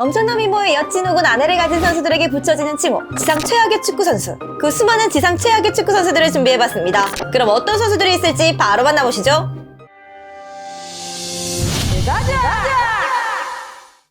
엄청난 미모의 여친 혹은 아내를 가진 선수들에게 붙여지는 칭호, 지상 최악의 축구 선수. 그 수많은 지상 최악의 축구 선수들을 준비해봤습니다. 그럼 어떤 선수들이 있을지 바로 만나보시죠.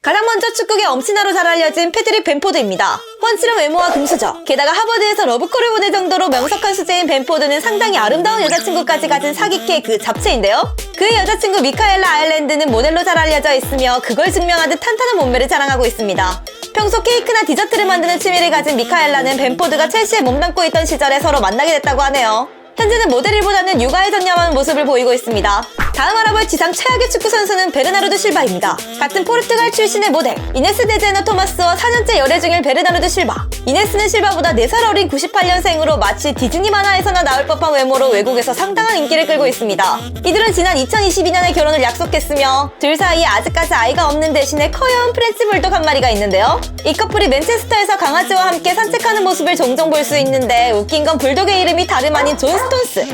가장 먼저 축구계 엄친아로 잘 알려진 패트릭 벤포드입니다. 훤칠한 외모와 금수저, 게다가 하버드에서 러브콜을 보낼 정도로 명석한 수재인 벤포드는 상당히 아름다운 여자친구까지 가진 사기캐 그 잡채인데요. 그의 여자친구 미카엘라 아일랜드는 모델로 잘 알려져 있으며 그걸 증명하듯 탄탄한 몸매를 자랑하고 있습니다. 평소 케이크나 디저트를 만드는 취미를 가진 미카엘라는 벤포드가 첼시에 몸담고 있던 시절에 서로 만나게 됐다고 하네요. 현재는 모델 일보다는 육아에 전념한 모습을 보이고 있습니다. 다음 알아볼 지상 최악의 축구 선수는 베르나르도 실바입니다. 같은 포르투갈 출신의 모델 이네스 데제너 토마스와 4년째 열애 중인 베르나르도 실바. 이네스는 실바보다 4살 어린 98년생으로 마치 디즈니 만화에서나 나올 법한 외모로 외국에서 상당한 인기를 끌고 있습니다. 이들은 지난 2022년에 결혼을 약속했으며 둘 사이에 아직까지 아이가 없는 대신에 커여운 프렌치 불독 한 마리가 있는데요. 이 커플이 맨체스터에서 강아지와 함께 산책하는 모습을 종종 볼 수 있는데 웃긴 건 불독의 이름이 다름 아닌 존 스톤스.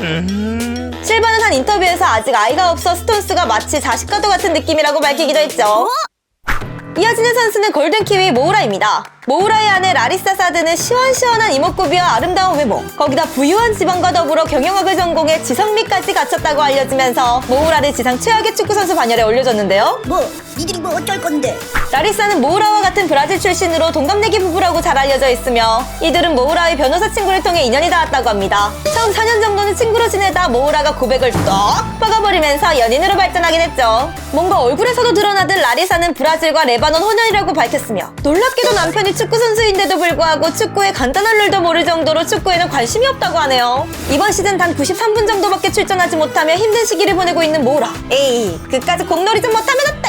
실바는 한 인터뷰에서 아직 아이가 없어 스톤스가 마치 자식과도 같은 느낌이라고 밝히기도 했죠. 이어지는 선수는 골든키위 모우라입니다. 모우라의 아내 라리사 사드는 시원시원한 이목구비와 아름다운 외모, 거기다 부유한 집안과 더불어 경영학을 전공해 지성미까지 갖췄다고 알려지면서 모우라를 지상 최악의 축구 선수 반열에 올려줬는데요. 니들이 뭐 어쩔 건데? 라리사는 모우라와 같은 브라질 출신으로 동갑내기 부부라고 잘 알려져 있으며 이들은 모우라의 변호사 친구를 통해 인연이 닿았다고 합니다. 처음 4년 정도는 친구로 지내다 모우라가 고백을 떡 박아버리면서 연인으로 발전하긴 했죠. 뭔가 얼굴에서도 드러나듯 라리사는 브라질과 레바논 혼혈이라고 밝혔으며 놀랍게도 남편이 축구 선수인데도 불구하고 축구의 간단한 룰도 모를 정도로 축구에는 관심이 없다고 하네요. 이번 시즌 단 93분 정도밖에 출전하지 못하며 힘든 시기를 보내고 있는 모우라. 에이, 그까지 공놀이 좀 못하면 어때?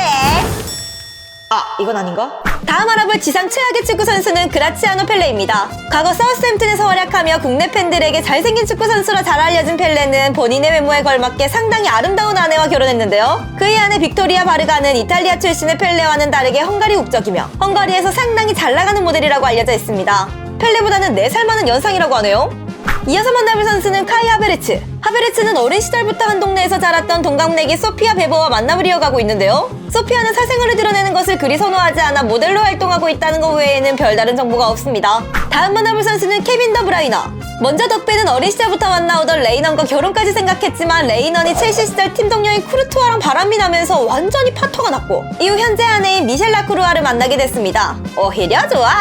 이건 아닌가? 다음 알아볼 지상 최악의 축구 선수는 그라치아노 펠레입니다. 과거 사우스햄튼에서 활약하며 국내 팬들에게 잘생긴 축구 선수로 잘 알려진 펠레는 본인의 외모에 걸맞게 상당히 아름다운 아내와 결혼했는데요. 그의 아내 빅토리아 바르가는 이탈리아 출신의 펠레와는 다르게 헝가리 국적이며 헝가리에서 상당히 잘 나가는 모델이라고 알려져 있습니다. 펠레보다는 4살 많은 연상이라고 하네요. 이어서 만나볼 선수는 카이 하베르츠. 하베르츠는 어린 시절부터 한 동네에서 자랐던 동갑내기 소피아 베버와 만남을 이어가고 있는데요. 소피아는 사생활을 드러내는 것을 그리 선호하지 않아 모델로 활동하고 있다는 것 외에는 별다른 정보가 없습니다. 다음 만나볼 선수는 케빈 더 브라이너. 먼저 덕배는 어린 시절부터 만나오던 레이넌과 결혼까지 생각했지만 레이넌이 첼시 시절 팀 동료인 쿠르투아랑 바람이 나면서 완전히 파토가 났고 이후 현재 아내인 미셸 라크루아를 만나게 됐습니다. 오히려 좋아!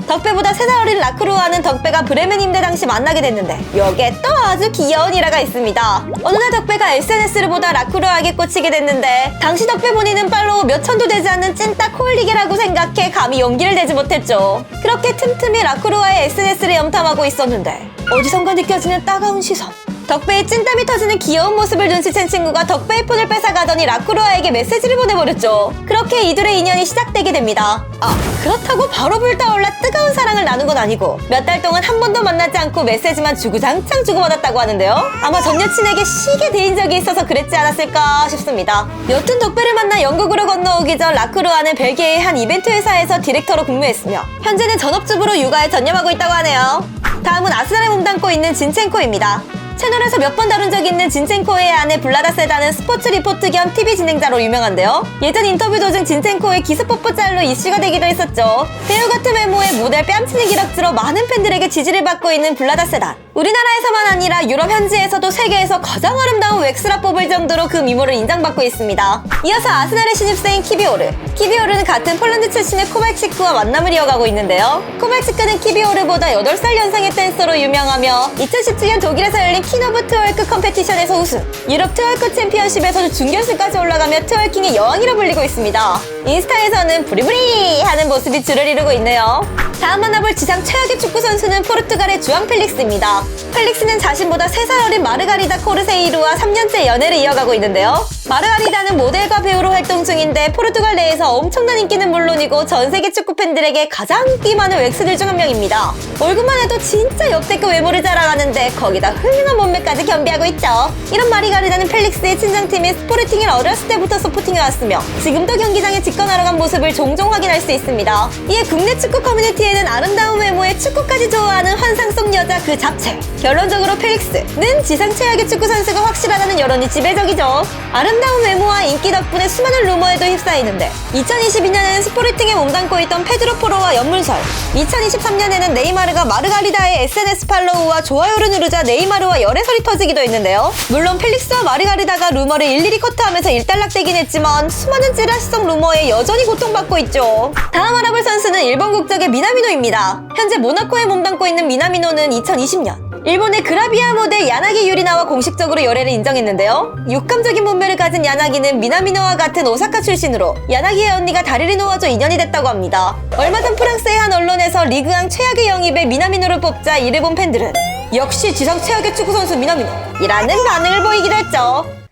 덕배보다 3살 어린 라크루아는 덕배가 브레멘 임대 당시 만나게 됐는데 여기에 또 아주 귀여운 일화가 있습니다. 어느 날 덕배가 SNS를 보다 라크루아에게 꽂히게 됐는데 당시 덕배 본인은 팔로우 몇 천도 되지 않는 찐따 콜리게라고 생각해 감히 용기를 내지 못했죠. 그렇게 틈틈이 라크루아의 SNS를 염탐하고 있었는데 어디선가 느껴지는 따가운 시선. 덕배의 찐땀이 터지는 귀여운 모습을 눈치챈 친구가 덕배의 폰을 뺏어가더니 라크루아에게 메시지를 보내버렸죠. 그렇게 이들의 인연이 시작되게 됩니다. 그렇다고 바로 불타올라 뜨거운 사랑을 나눈 건 아니고 몇 달 동안 한 번도 만나지 않고 메시지만 주구장창 주고받았다고 하는데요. 아마 전 여친에게 시게 대인 적이 있어서 그랬지 않았을까 싶습니다. 여튼 덕배를 만나 영국으로 건너오기 전 라크루아는 벨기에의 한 이벤트 회사에서 디렉터로 근무했으며 현재는 전업주부로 육아에 전념하고 있다고 하네요. 다음은 아스날에 몸담고 있는 진첸코입니다. 채널에서 몇 번 다룬 적 있는 진첸코의 아내 블라다 세다는 스포츠 리포트 겸 TV 진행자로 유명한데요. 예전 인터뷰 도중 진첸코의 기스뽀뽀 짤로 이슈가 되기도 했었죠. 배우 같은 외모의 모델 뺨치는 기럭지로 많은 팬들에게 지지를 받고 있는 블라다 세단. 우리나라에서만 아니라 유럽 현지에서도 세계에서 가장 아름다운 웩스라 뽑을 정도로 그 미모를 인정받고 있습니다. 이어서 아스날의 신입생인 키비오르. 키비오르는 같은 폴란드 출신의 코발치크와 만남을 이어가고 있는데요. 코발치크는 키비오르보다 8살 연상의 댄서로 유명하며 2017년 독일에서 열린 킹오브 트월크 컴페티션에서 우승, 유럽 트월크 챔피언십에서도 준결승까지 올라가며 트월킹의 여왕이라 불리고 있습니다. 인스타에서는 부리부리 하는 모습이 주를 이루고 있네요. 다음 만나볼 지상 최악의 축구 선수는 포르투갈의 주앙 펠릭스입니다. 펠릭스는 자신보다 3살 어린 마르가리다 코르세이루와 3년째 연애를 이어가고 있는데요. 마르가리다는 모델과 배우로 활동 중인데 포르투갈 내에서 엄청난 인기는 물론이고 전 세계 축구 팬들에게 가장 인기 많은 웩스들 중 한 명입니다. 얼굴만 해도 진짜 역대급 외모를 자랑하는데 거기다 훌륭한 몸매까지 겸비하고 있죠. 이런 마르가리다는 펠릭스의 친정팀인 스포르팅을 어렸을 때부터 서포팅해왔으며 지금도 경기장에 직관하러 간 모습을 종종 확인할 수 있습니다. 이에 국내 축구 커뮤니티에는 아름다운 외모에 축구까지 좋아하는 환상 속 여자 그 잡채. 결론적으로 펠릭스는 지상 최악의 축구 선수가 확실하다는 여론이 지배적이죠. 아름다운 외모와 인기 덕분에 수많은 루머에도 휩싸이는데 2022년에는 스포르팅에 몸담고 있던 페드로 포로와 연문설, 2023년에는 네이마르가 마르가리다의 SNS 팔로우와 좋아요를 누르자 네이마르와 열애설이 터지기도 했는데요. 물론 펠릭스와 마르가리다가 루머를 일일이 커트하면서 일단락되긴 했지만 수많은 찌라시성 루머에 여전히 고통받고 있죠. 다음 알아볼 선수는 일본 국적의 미나미노입니다. 현재 모나코에 몸담고 있는 미나미노는 2020년 일본의 그라비아 모델 야나기 유리나와 공식적으로 열애를 인정했는데요. 육감적인 몸매를 가진 야나기는 미나미노와 같은 오사카 출신으로 야나기의 언니가 다리를 놓아줘 인연이 됐다고 합니다. 얼마 전 프랑스의 한 언론에서 리그왕 최악의 영입에 미나미노를 뽑자 이를 본 팬들은 역시 지상 최악의 축구선수 미나미노 이라는 반응을 보이기도 했죠.